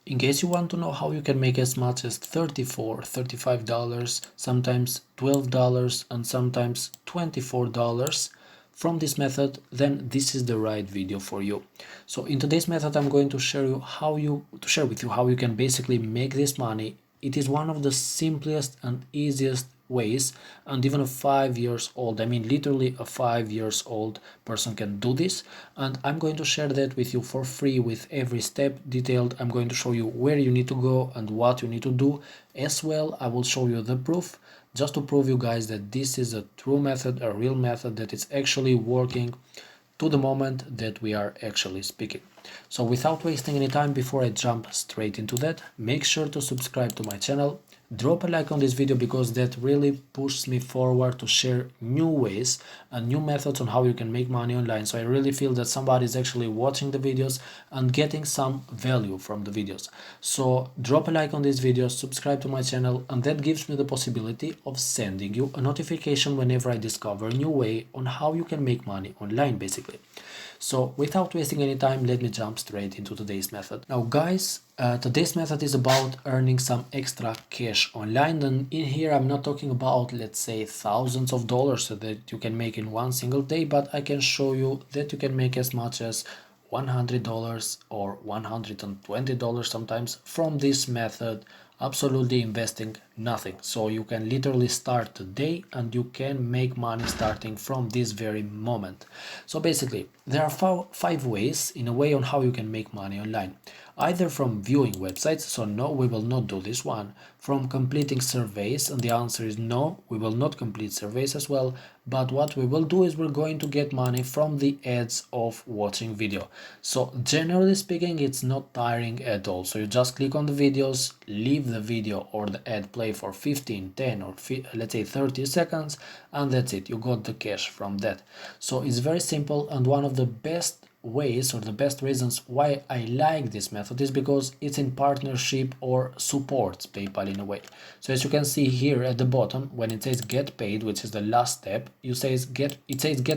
In case you want to know how you can make as much as $34, $35, sometimes $12 and sometimes $24 from this method, then this is the right video for you. So in today's method I'm going to share with you how you can basically make this money. It is one of the simplest and easiest ways, and even a 5 years old, I mean literally a 5 years old person can do this, and I'm going to share that with you for free with every step detailed. I'm going to show you where you need to go and what you need to do. As well, I will show you the proof, just to prove you guys that this is a true method, a real method that is actually working to the moment that we are actually speaking. So without wasting any time, before I jump straight into that, make sure to subscribe to my channel, drop a like on this video, because that really pushes me forward to share new ways and new methods on how you can make money online. So I really feel that somebody is actually watching the videos and getting some value from the videos. So drop a like on this video, subscribe to my channel, and that gives me the possibility of sending you a notification whenever I discover a new way on how you can make money online, basically. So without wasting any time, let me jump straight into today's method. Now guys, today's method is about earning some extra cash online, and in here I'm not talking about, let's say, thousands of dollars that you can make in one single day, but I can show you that you can make as much as $100 or $120 sometimes from this method, absolutely investing nothing. So you can literally start today and you can make money starting from this very moment. So basically there are five ways in a way on how you can make money online. Either from viewing websites, so no, we will not do this one. From completing surveys, and the answer is no, we will not complete surveys as well. But what we will do is we're going to get money from the ads of watching video. So generally speaking, it's not tiring at all. So you just click on the videos, leave the video or the ad play for 15, 10 or let's say 30 seconds, and that's it. You got the cash from that. So it's very simple, and one of the best ways or the best reasons why I like this method is because it's in partnership or supports PayPal in a way. So as you can see here at the bottom, when it says get paid, which is the last step, it says get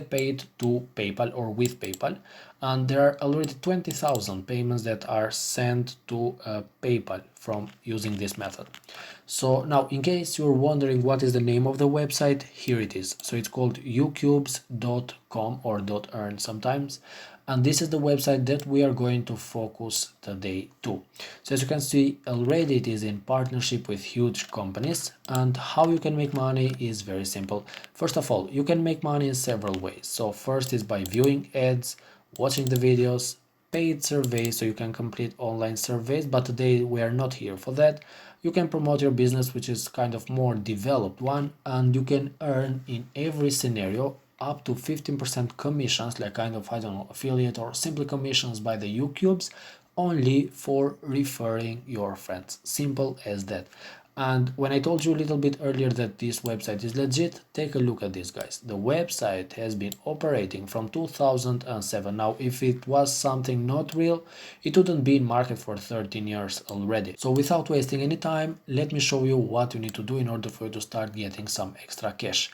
paid to PayPal or with PayPal, and there are already 20,000 payments that are sent to PayPal from using this method. So now, in case you're wondering what is the name of the website, here it is. So it's called ucubes.com or .earn sometimes, and this is the website that we are going to focus today to. So as you can see already, it is in partnership with huge companies, and how you can make money is very simple. First of all, you can make money in several ways. So first is by viewing ads, watching the videos, paid surveys, so you can complete online surveys, but today we are not here for that. You can promote your business, which is kind of more developed one, and you can earn in every scenario up to 15% commissions, like kind of, I don't know, affiliate or simply commissions by the Ucubes, only for referring your friends. Simple as that. And when I told you a little bit earlier that this website is legit, take a look at this, guys. The website has been operating from 2007. Now, if it was something not real, it wouldn't be in market for 13 years already. So without wasting any time, let me show you what you need to do in order for you to start getting some extra cash.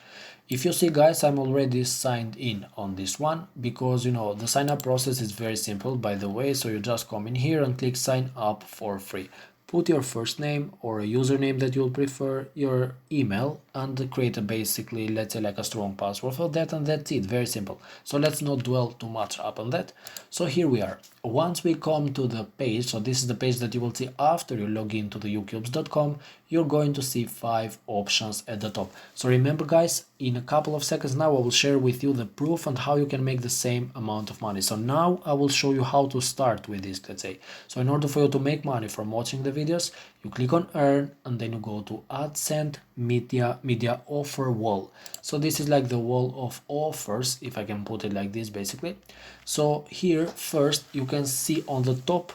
If you see, guys, I'm already signed in on this one, because you know the sign up process is very simple, by the way. So you just come in here and click sign up for free. Put your first name or a username that you'll prefer, your email, and create a basically, let's say, like a strong password for that, and that's it. Very simple. So let's not dwell too much up on that. So here we are. Once we come to the page, so this is the page that you will see after you log into the ucubes.com, you're going to see 5 options at the top. So remember, guys, in a couple of seconds now I will share with you the proof and how you can make the same amount of money. So now I will show you how to start with this, let's say. So in order for you to make money from watching the videos, you click on earn, and then you go to AdSense media offer wall. So this is like the wall of offers, if I can put it like this, basically. So here first you can see on the top,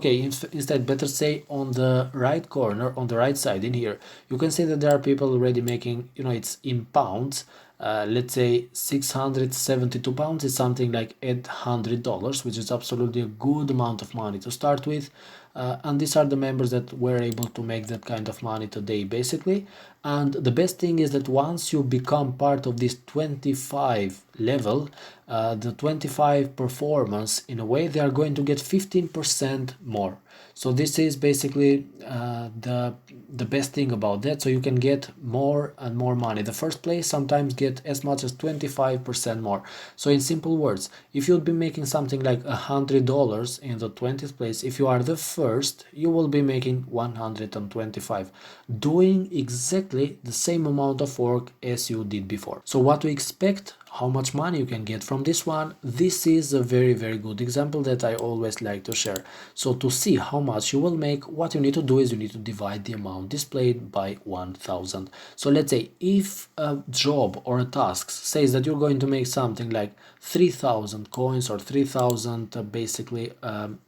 instead better say on the right corner, on the right side in here, you can see that there are people already making, you know, it's in pounds. Let's say 672 pounds is something like $800, which is absolutely a good amount of money to start with. And these are the members that were able to make that kind of money today, basically. And the best thing is that once you become part of this 25 level, the 25 performance, in a way, they are going to get 15% more. So this is basically the best thing about that. So you can get more and more money. The first place sometimes get as much as 25% more. So in simple words, if you'd be making something like $100 in the 20th place, if you are the first, you will be making 125, doing exactly the same amount of work as you did before. So what to expect, how much money you can get from this one, this is a very good example that I always like to share. So to see how much you will make, what you need to do is you need to divide the amount displayed by 1000. So let's say if a job or a task says that you're going to make something like 3000 coins or 3000 basically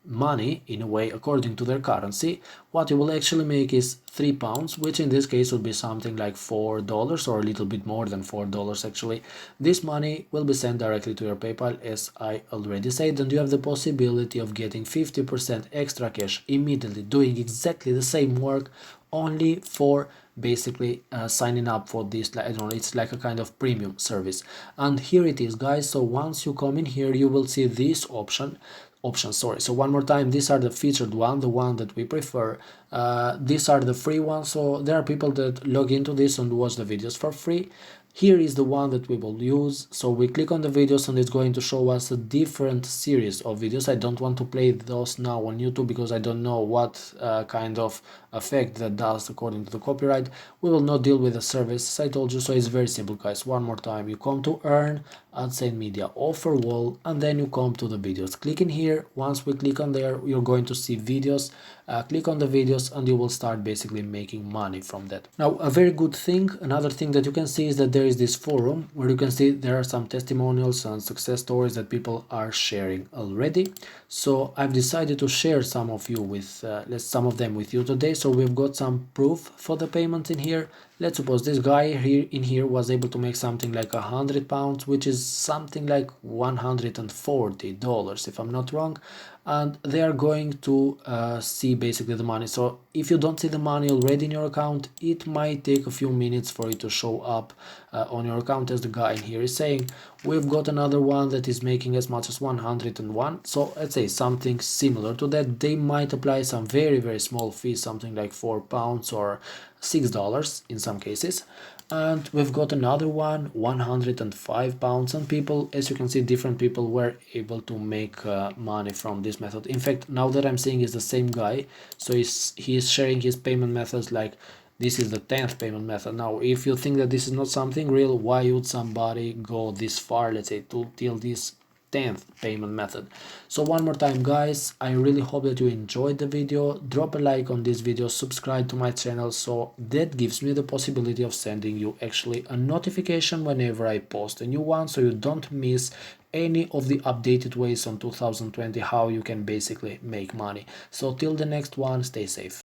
money in a way according to their currency, what you will actually make is £3, which in this case would be something like $4 or a little bit more than $4 actually. This money will be sent directly to your PayPal, as I already said, and you have the possibility of getting 50% extra cash immediately, doing exactly the same work only for basically signing up for this. I don't know, it's like a kind of premium service. And here it is, guys. So once you come in here, you will see this option, sorry. So one more time, these are the featured one, the one that we prefer. These are the free ones, so there are people that log into this and watch the videos for free. Here is the one that we will use. So we click on the videos and it's going to show us a different series of videos. I don't want to play those now on YouTube because I don't know what kind of effect that does according to the copyright. We will not deal with the service, I told you. So it's very simple, guys. One more time, you come to earn, AdSense Media offer wall, and then you come to the videos. Click in here. Once we click on there, you're going to see videos. Click on the videos and you will start basically making money from that. Now, a very good thing, another thing that you can see is that there is this forum where you can see there are some testimonials and success stories that people are sharing already. So I've decided to share some of them with you today. So we've got some proof for the payment in here. Let's suppose this guy here in here was able to make something like £100, which is something like $140 if I'm not wrong, and they are going to see basically the money. So if you don't see the money already in your account, it might take a few minutes for it to show up on your account, as the guy in here is saying. We've got another one that is making as much as 101. So let's say something similar to that. They might apply some very small fees, something like £4 or $6 in some cases. And we've got another one, £105, and people, as you can see, different people were able to make money from this method. In fact, now that I'm seeing is the same guy, so he's sharing his payment methods, like this is the 10th payment method. Now if you think that this is not something real, why would somebody go this far, let's say, till this 10th payment method? So one more time, guys, I really hope that you enjoyed the video. Drop a like on this video, subscribe to my channel, so that gives me the possibility of sending you actually a notification whenever I post a new one, so you don't miss any of the updated ways on 2020 how you can basically make money. So till the next one, stay safe.